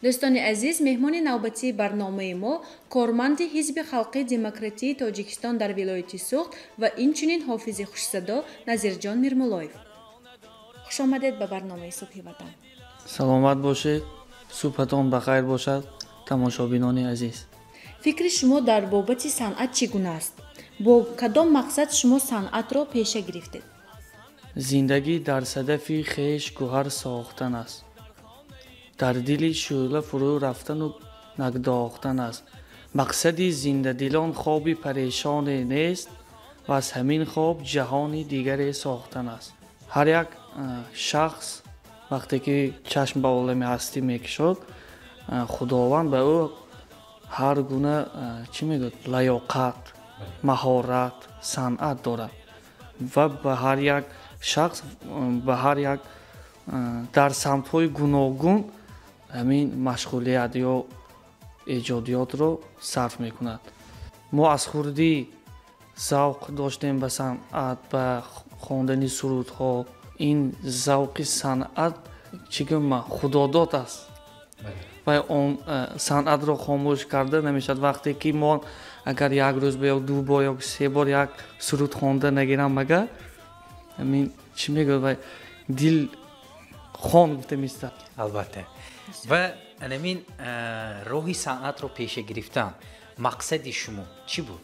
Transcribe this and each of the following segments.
دوستان عزیز، مهمان نوبتی برنامه ما کارمند حزب خلقی دموکراتی تاجیکستان در ولایت سوخت و اینچنین حافظ خوشصدا نظیرجان میرمولویف. خوش آمدید به برنامه صبح وطن. سلامت باشید. صبحتان بخیر باشد تماشابینان عزیز. فکر شما در بابت صنعت چگونه است؟ با کدام مقصد شما صنعت را پیشه گرفتید؟ زندگی در صدف خویش گوهر ساختن است. در دل شعله فرو رفتن و نگداختن است. مقصد زنده دلان خواب پریشان نیست و از همین خواب جهان دیگری ساختن است. هر یک شخص وقتی که چشم به عالم هستی میکشد، خداوند به او هر گونه لیاقت، مهارت، صنعت دارد و به هر یک شخص به هر یک در سمت‌های گوناگون همین مشغولیت یا ایجادیات رو صرف میکند. ما از خردی ذوق داشتیم به صنعت، به خواندن سرودها. این ذوق صنعت چگونه خداداد است و اون صنعت رو خاموش کرده نمیشد. وقتی که ما اگر یک روز یا دو بار یا سه بار یک سرود خوانده نگیرم مگر همین چی میگه دل خون گفته میشه. البته و همین راهی صنعت رو پیش گرفتن مقصد شما چی بود؟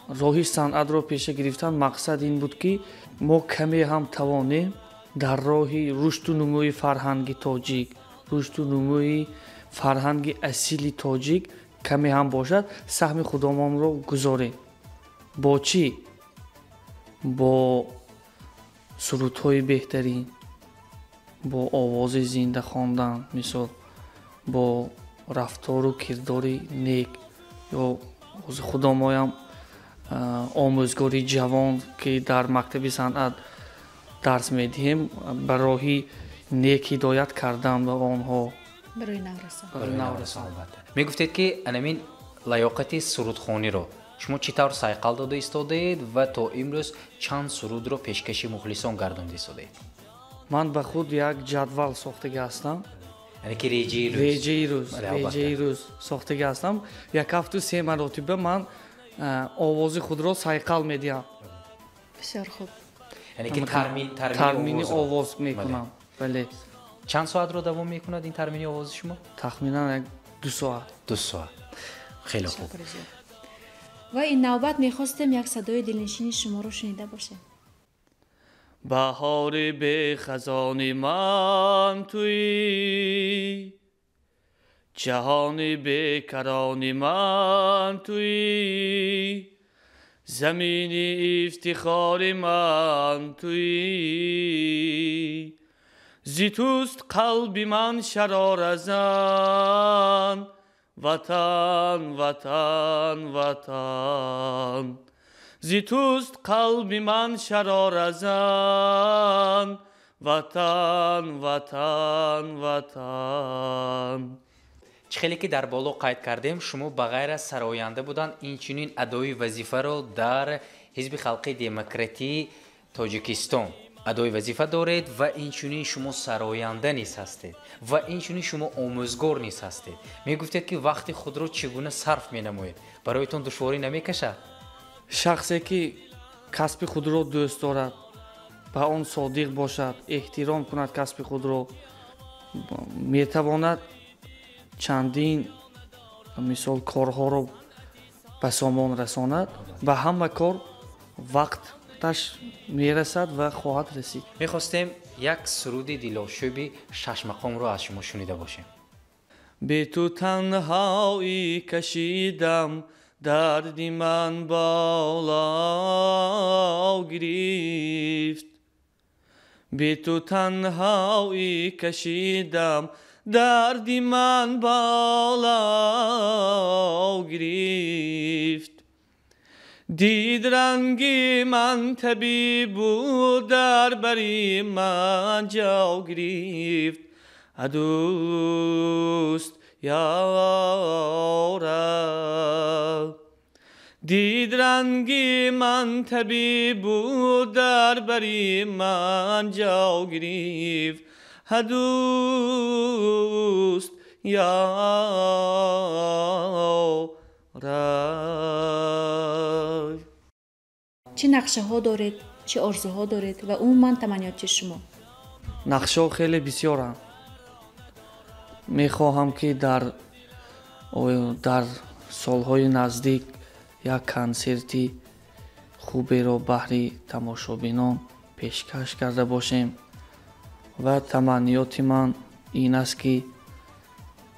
راهی صنعت رو پیش گرفتن مقصد این بود که ما کمی هم توانیم در راهی رشد و نموی فرهنگ تاجیک، رشد و نموی فرهنگ اصیل تاجیک کمی هم باشد، سهم خودمان رو گذاریم. با چی؟ با سرودهای بهترین، با آواز زنده خواندن، مثال با رفتار و کرداری نیک، یا از خودمان هم آموزگاری جوان که در مکتب صنعت درس میدهیم به راهی نیک هدایت کردن و آنها برای نورسان. میگفتید که همین لیاقت سرودخوانی رو شما چطور سایقل داده ایستادید و تا امروز چند سرود رو پیشکش مخلصان گردانده ایستادید؟ من به خود یک جدول ساخته هستم. یعنی که ریجه روز ساخته هستم. یک هفته 3 مرتبه من آواز خود را سایقل میدهم. بسیار خوب. یعنی که ترمین آواز میکنم. بله. چند ساعت رو دوام میکند این ترمین آواز شما؟ تخمینا 2 ساعت. 2 ساعت. خیلی خوب. و این نوبت میخواستم یک صدای دلنشین شما رو شنیده باشیم. بهار به خزان من تویی، جهان به کران من تویی، زمین افتخار من تویی، زی توست قلب من شرار ازن، وطن وطن وطن، زی توست قلب من شرار ازن، وطن وطن وطن. خیلی که در بالا قید کردیم شما بغیر از سراینده بودن این چنین ادای وظیفه رو در حزب خلقی دموکراتی تاجیکستان ادای وظیفه دارید و این چنین شما سراینده نیست هستید و این چنین شما آموزگار نیست هستید. می گفتید که وقتی خود رو چگونه صرف می نمایید؟ برایتون دشواری نمی کشد؟ شخصی که کسب خود را دوست دارد، به آن صادق باشد، احترام کند کسب خود را، می تواند چندین مثال کارها را به سامان رساند و همه کار وقتش میرسد و خواهد رسید. میخواستیم یک سرود دلاشوب 6 مقام رو از شما شنیده باشیم. به تو تنهایی کشیدم، دردی من بالا گرفت، به تو تنهایی کشیدم، دردی من بالا گرفت، دید رنگی من طبیب بود، در بری من جا گرفت، دوست یارم، دید رنگی من طبیب بود، در بری من جا گرفت، دوست یارای. چه نقشه ها دارید؟ چه آرزوها دارید و عموما تمنیات شما؟ نقشه خیلی بسیارم. میخواهم که در سالهای نزدیک یک کنسرتی خوبی را بهر تماشابینان پیشکش کرده باشیم و تمنیات من این است که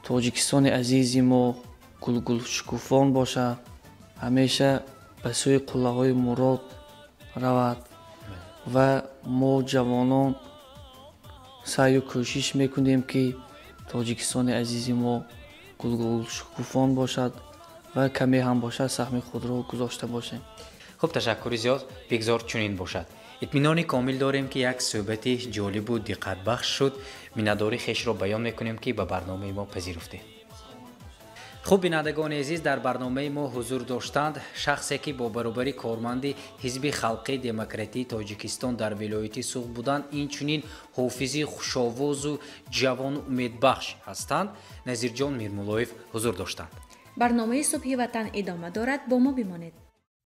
تاجیکستان عزیزی ما گلگل شکوفان باشد، همیشه به سوی قله‌های مراد رود و ما جوانان سعی و کوشش میکنیم که تاجیکستان عزیزی ما گلگل شکوفان باشد و کمی هم باشد سهم خود را گذاشته باشیم. خب تشکر زیاد. بگذار چنین باشد. اطمینان کامل داریم که یک صحبت جالب و دقت بخش شد. مینداری خیش را بیان میکنیم که به برنامه ما پذیرفتید. خب بینندگان عزیز، در برنامه ما حضور داشتند شخصی که با برابری کارمند حزب خلقی دموکراتی تاجیکستان در ولایت سوغد بودند، اینچنین حافظی خوش‌آواز و جوان امیدبخش هستند. نظیر جان میرمولویف حضور داشتند. برنامه صبح وطن ادامه دارد، با ما بمانید.